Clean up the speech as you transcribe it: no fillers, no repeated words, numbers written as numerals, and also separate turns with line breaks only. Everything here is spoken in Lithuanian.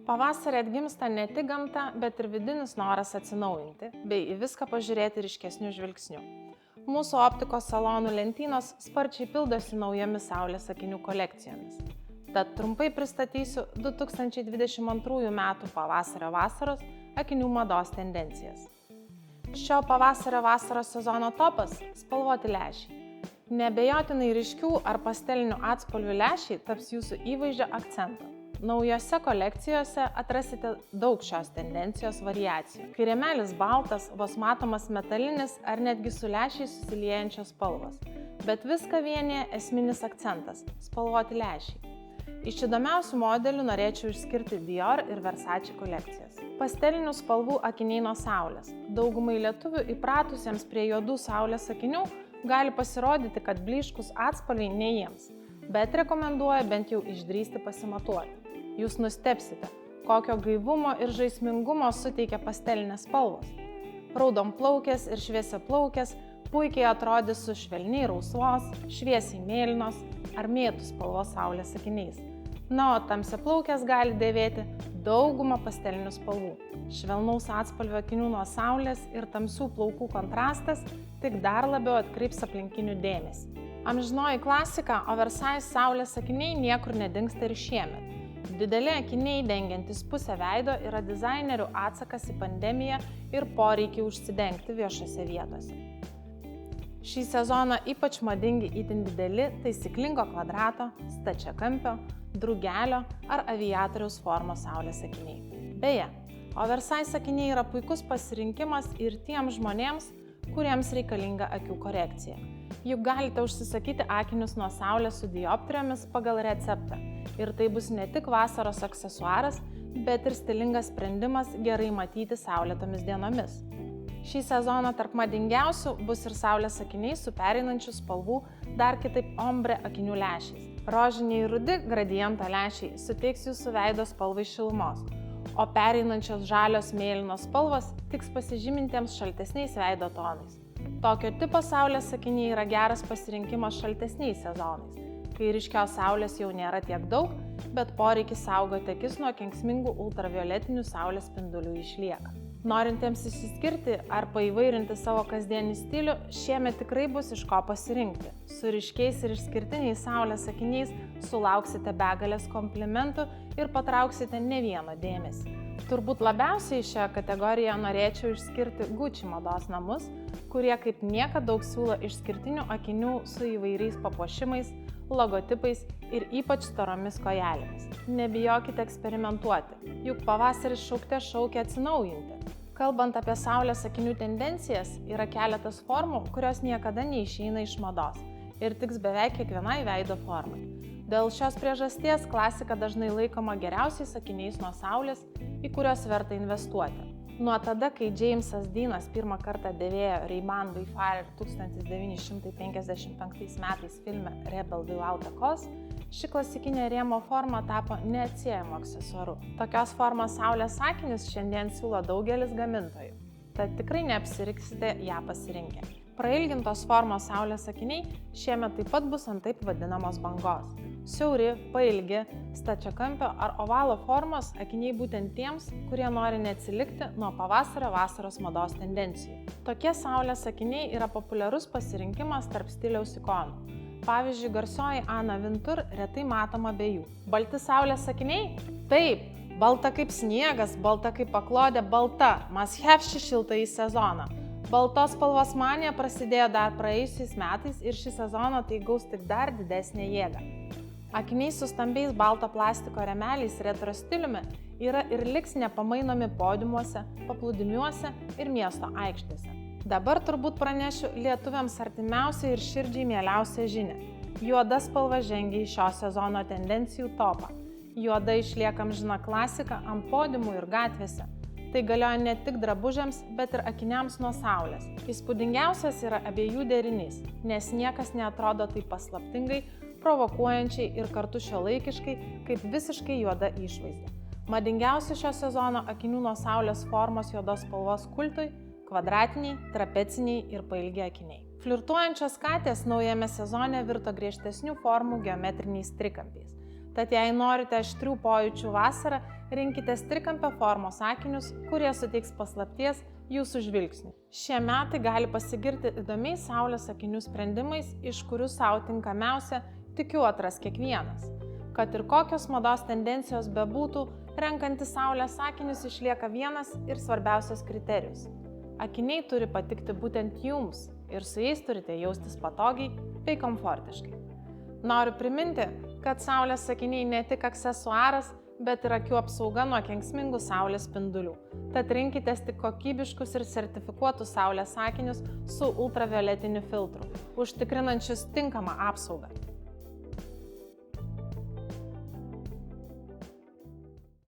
Pavasarį atgimsta ne tik gamta, bet ir vidinis noras atsinaujinti, bei į viską pažiūrėti ryškesniu žvilgsniu. Mūsų optikos salonų lentynos sparčiai pildosi naujomis saulės akinių kolekcijomis. Tad trumpai pristatysiu 2022 m. pavasario-vasaros akinių mados tendencijas. Šio pavasario-vasaros sezono topas – spalvoti lęšiai. Neabejotinai ryškių ar pastelinių atspalvių lęšiai taps jūsų įvaizdžio akcentu. Naujose kolekcijose atrasite daug šios tendencijos variacijų. Kai rėmelis baltas, vos matomas metalinis ar netgi su lęšiais susiliejančios spalvos. Bet viską vienija esminis akcentas – spalvoti lęšiai. Iš įdomiausių modelių norėčiau išskirti Dior ir Versace kolekcijas. Pastelinių spalvų akiniai nuo saulės. Daugumai lietuvių įpratusiems prie juodų saulės akinių gali pasirodyti, kad blyškus atspalviai ne jiems, bet rekomenduoju bent jau išdrįsti pasimatuoti. Jūs nustebsite, kokio gaivumo ir žaismingumo suteikia pastelinės spalvos. Raudonplaukės ir šviesiaplaukės puikiai atrodys su švelniai rausvos, šviesiai mėlynos ar mėtų spalvos saulės akiniais. Na, o tamsiaplaukės gali dėvėti daugumą pastelinių spalvų. Švelnaus atspalvio akinių nuo saulės ir tamsių plaukų kontrastas tik dar labiau atkreips aplinkinių dėmesį. Amžinoji klasika, o Versace saulės akiniai niekur nedingsta ir šiemet. Dideli akiniai dengiantis pusę veido yra dizainerių atsakas į pandemiją ir poreikį užsidengti viešose vietose. Šį sezoną ypač madingi itin dideli taisyklingo kvadrato, stačiakampio, drugelio ar aviatoriaus formos saulės akiniai. Beje, o Versace akiniai yra puikus pasirinkimas ir tiems žmonėms, kuriems reikalinga akių korekcija. Juk galite užsisakyti akinius nuo saulės su dioptrijomis pagal receptą. Ir tai bus ne tik vasaros aksesuaras, bet ir stilingas sprendimas gerai matyti saulėtomis dienomis. Šį sezoną tarp madingiausių bus ir saulės akiniai su pereinančių spalvų dar kitaip ombre akinių lęšiais. Rožiniai rudi gradiento lęšiai suteiks jūsų veido spalvai šilumos, o pereinančios žalios mėlynos spalvos tiks pasižymintiems šaltesniais veido tonais. Tokio tipo saulės akiniai yra geras pasirinkimas šaltesniais sezonais, kai ryškios saulės jau nėra tiek daug, bet poreikis saugoti akis nuo kenksmingų ultravioletinių saulės spindulių išlieka. Norintiems išsiskirti ar paįvairinti savo kasdienį stilių, šiemet tikrai bus iš ko pasirinkti. Su ryškiais ir išskirtiniais saulės akiniais sulauksite begalės komplimentų ir patrauksite ne vieno dėmesį. Turbūt labiausiai šioje kategorijoje norėčiau išskirti Gucci mados namus, kurie kaip niekad daug siūlo išskirtinių akinių su įvairiais papuošimais, logotipais ir ypač storomis kojelėmis. Nebijokite eksperimentuoti, juk pavasaris šaukte šaukia atsinaujinti. Kalbant apie saulės akinių tendencijas, yra keletas formų, kurios niekada neišeina iš mados ir tiks beveik kiekvienai veido formai. Dėl šios priežasties klasika dažnai laikoma geriausiais akiniais nuo saulės, į kuriuos verta investuoti. Nuo tada, kai Jamesas Deanas pirmą kartą dėvėjo Ray-Ban Wayfarer 1955 metais filme Rebel Without a Cause, ši klasikinė rėmo forma tapo neatsiejamu aksesuaru. Tokios formos saulės akinius šiandien siūlo daugelis gamintojų, tad tikrai neapsiriksite ją pasirinkę. Prailgintos formos saulės akiniai šiemet taip pat bus ant taip vadinamos bangos. Siauri, pailgi, stačiakampio ar ovalo formos akiniai būtent tiems, kurie nori neatsilikti nuo pavasario-vasaros mados tendencijų. Tokie saulės akiniai yra populiarus pasirinkimas tarp stiliaus ikonų. Pavyzdžiui, garsioji Anna Wintour retai matoma be jų. Balti saulės akiniai? Taip, balta kaip sniegas, balta kaip paklodė, balta, must have šį šiltąjį sezoną. Baltos spalvos manija prasidėjo dar praėjusiais metais ir šį sezoną tai gaus tik dar didesnę jėgą. Akiniai su stambiais balto plastiko rėmeliais retro stiliumi yra ir liks nepamainomi podiumuose, paplūdimiuose ir miesto aikštėse. Dabar turbūt pranešiu lietuviams artimiausią ir širdžiai mieliausią žinią. Juoda spalva žengia į šio sezono tendencijų topą. Juoda išlieka amžina klasika ant podiumų ir gatvėse. Tai galioja ne tik drabužiams, bet ir akiniams nuo saulės. Įspūdingiausias yra abiejų derinys, nes niekas neatrodo taip paslaptingai, provokuojančiai ir kartu šiuolaikiškai, kaip visiškai juoda išvaizda. Madingiausi šio sezono akinių nuo saulės formos juodos spalvos kultui – kvadratiniai, trapeciniai ir pailgi akiniai. Flirtuojančios katės naujame sezone virto griežtesnių formų geometriniais trikampiais. Tad jei norite aštrių pojūčių vasarą, rinkitės trikampio formos akinius, kurie suteiks paslapties jūsų žvilgsniui. Šie metai gali pasigirti įdomiais saulės akinių sprendimais, iš kurių sau tinkamiausia, tikiu, atras kiekvienas. Kad ir kokios mados tendencijos bebūtų, renkantis saulės akinius išlieka vienas ir svarbiausias kriterijus. Akiniai turi patikti būtent jums ir su jais turite jaustis patogiai bei komfortiškai. Noriu priminti, kad saulės akiniai ne tik aksesuaras, bet ir akių apsauga nuo kenksmingų saulės spindulių. Tad rinkitės tik kokybiškus ir sertifikuotus saulės akinius su ultravioletiniu filtru, užtikrinančius tinkamą apsaugą.